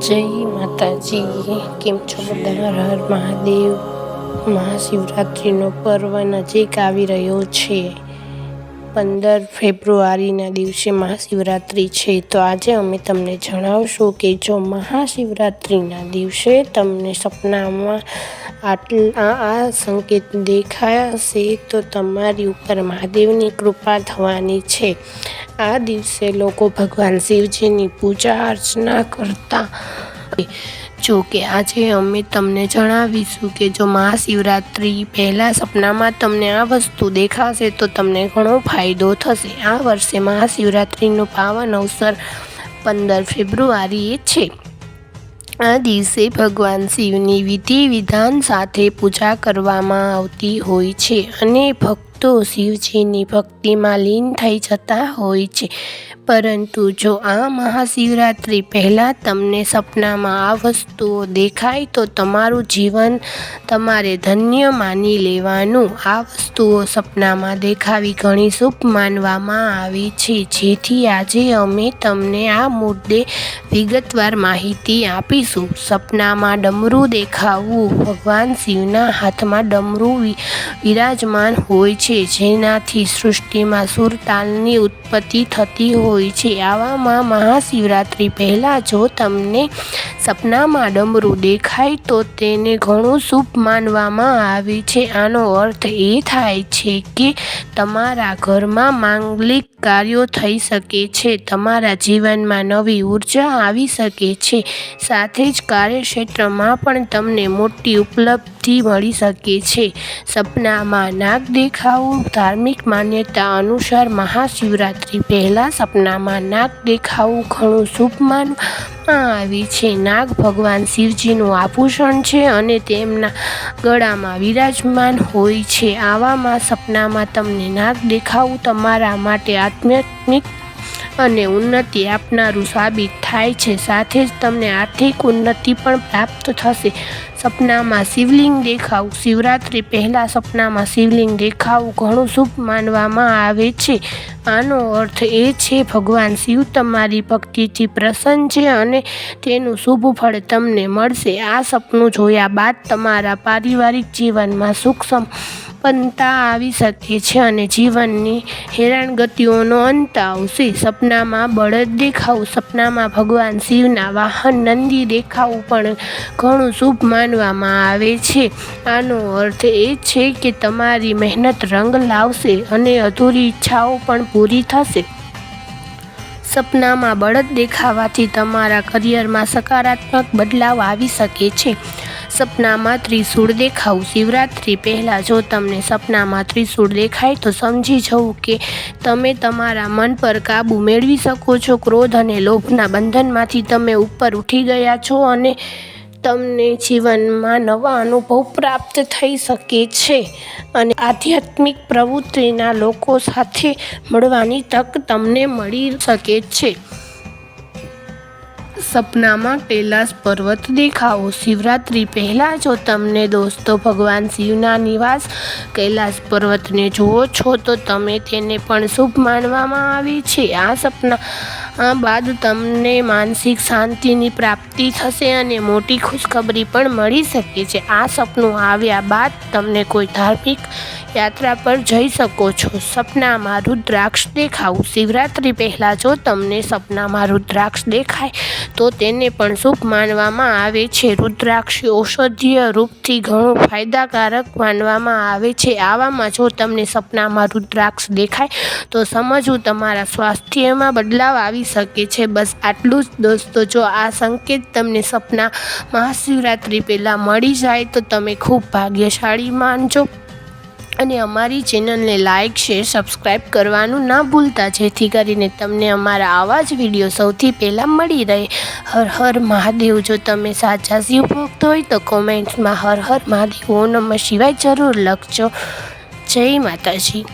જય માતાજી, કેમ છો બધા? હર હર મહાદેવ. મહાશિવરાત્રિનો પર્વ નજીક આવી રહ્યો છે. 15 ફેબ્રુઆરીના દિવસે મહાશિવરાત્રિ છે. તો આજે અમે તમને જણાવશું કે જો મહાશિવરાત્રિના દિવસે તમને સપનામાં આ સંકેત દેખાયા હશે તો તમારી ઉપર મહાદેવની કૃપા થવાની છે. આ દિવસે લોકો ભગવાન શિવજીની પૂજા અર્ચના કરતા જો કે આજે અમે તમને જણાવીશું કે જો મહાશિવરાત્રિ પહેલાં સપનામાં તમને આ વસ્તુ દેખાશે તો તમને ઘણો ફાયદો થશે. આ વર્ષે મહાશિવરાત્રિનો પાવન અવસર 15 ફેબ્રુઆરીએ છે. આ દિવસે ભગવાન શિવની વિધિ વિધાન સાથે પૂજા કરવામાં આવતી હોય છે અને ભક્તો શિવજીની ભક્તિમાં લીન થઈ જતા હોય છે. પરંતુ જો આ મહાશિવરાત્રિ પહેલાં તમને સપનામાં આ વસ્તુઓ દેખાય તો તમારું જીવન તમારે ધન્ય માની લેવાનું. આ વસ્તુઓ સપનામાં દેખાવી ઘણી શુભ માનવામાં આવે છે. જેથી આજે અમે તમને આ મુદ્દે વિગતવાર માહિતી આપીશું. સપનામાં ડમરું દેખાવું. ભગવાન શિવના હાથમાં ડમરું વિરાજમાન હોય છે, જેનાથી સૃષ્ટિમાં સુરતાલની ઉત્પત્તિ થતી હોય છે. આવામાં મહાશિવરાત્રિ પહેલાં જો તમને સપનામાં ડમરું દેખાય તો તેને ઘણું શુભ માનવામાં આવે છે. આનો અર્થ એ થાય છે કે તમારા ઘરમાં માંગલિક કાર્યો થઈ શકે છે, તમારા જીવનમાં નવી ઉર્જા આવી શકે છે, સાથે જ કાર્યક્ષેત્રમાં પણ તમને મોટી ઉપલબ્ધિ મળી શકે છે. સપનામાં નાગ દેખાવું. ધાર્મિક માન્યતા અનુસાર મહાશિવરાત્રિ પહેલાં સપનામાં નાગ દેખાવું ઘણું શુભ માનવામાં આવે છે. નાગ ભગવાન શિવજીનું આભૂષણ છે અને તેમના ગળામાં વિરાજમાન હોય છે. આવામાં સપનામાં તમને નાગ દેખાવું તમારા માટે આધ્યાત્મિક અને ઉન્નતિ આપનારું સાબિત થાય છે. સાથે જ તમને આર્થિક ઉન્નતિ પણ પ્રાપ્ત થશે. સપનામાં શિવલિંગ દેખાવું. શિવરાત્રિ પહેલાં સપનામાં શિવલિંગ દેખાવું ઘણું શુભ માનવામાં આવે છે. આનો અર્થ એ છે ભગવાન શિવ તમારી ભક્તિથી પ્રસન્ન છે અને તેનું શુભ ફળ તમને મળશે. આ સપનું જોયા બાદ તમારા પારિવારિક જીવનમાં સુખ સંપન્નતા આવી શકે છે અને જીવનની હેરાનગતિઓનો અંત આવશે. સપનામાં બળદ દેખાવું. સપનામાં ભગવાન શિવના વાહન નંદી દેખાવું પણ ઘણું શુભ માનવામાં આવે છે. આનો અર્થ એ છે કે તમારી મહેનત રંગ લાવશે અને અધૂરી ઈચ્છાઓ પણ પૂરી થશે. સપનામાં બળદ દેખાવાથી તમારા કરિયરમાં સકારાત્મક બદલાવ આવી શકે છે. સપનામાં ત્રિશૂળ દેખાવું. શિવરાત્રિ પહેલાં જો તમને સપનામાં ત્રિશૂળ દેખાય તો સમજી જવું કે તમે તમારા મન પર કાબૂ મેળવી શકો છો. ક્રોધ અને લોભના બંધનમાંથી તમે ઉપર ઉઠી ગયા છો અને તમને જીવનમાં નવા અનુભવ પ્રાપ્ત થઈ શકે છે અને આધ્યાત્મિક પ્રવૃત્તિના લોકો સાથે મળવાની તક તમને મળી શકે છે. સપનામાં કૈલાસ પર્વત દેખાવો. શિવરાત્રિ પહેલાં જો તમને દોસ્તો ભગવાન શિવના નિવાસ કૈલાસ પર્વતને જુઓ છો તો તમે તેને પણ શુભ માનવામાં આવે છે. આ સપના બાદ તમને માનસિક શાંતિની પ્રાપ્તિ થશે અને મોટી ખુશખબરી પણ મળી શકે છે. આ સપનું આવ્યા બાદ તમને કોઈ ધાર્મિક યાત્રા પર જઈ શકો છો. સપનામાં રુદ્રાક્ષ દેખાવું. શિવરાત્રિ પહેલાં જો તમને સપનામાં રુદ્રાક્ષ દેખાય તો તેને પણ શુભ માનવામાં આવે છે. રુદ્રાક્ષ ઔષધીય રૂપથી ઘણું ફાયદાકારક માનવામાં આવે છે. આવામાં જો તમને સપનામાં રુદ્રાક્ષ દેખાય તો સમજવું તમારા સ્વાસ્થ્યમાં બદલાવ આવી શકે છે. બસ આટલું જ દોસ્તો. જો આ સંકેત તમને સપના મહાશિવરાત્રિ પહેલાં મળી જાય તો તમે ખૂબ ભાગ્યશાળી માનજો અને અમારી ચેનલને લાઇક, શેર, સબસ્ક્રાઈબ કરવાનું ના ભૂલતા, જેથી કરીને તમને અમારા આવા જ વિડીયો સૌથી પહેલાં મળી રહે. હર હર મહાદેવ. જો તમે સાચા શિવ ભક્ત હોય તો કોમેન્ટ્સમાં હર હર મહાદેવ, ઓમ નમઃ શિવાય જરૂર લખજો. જય માતાજી.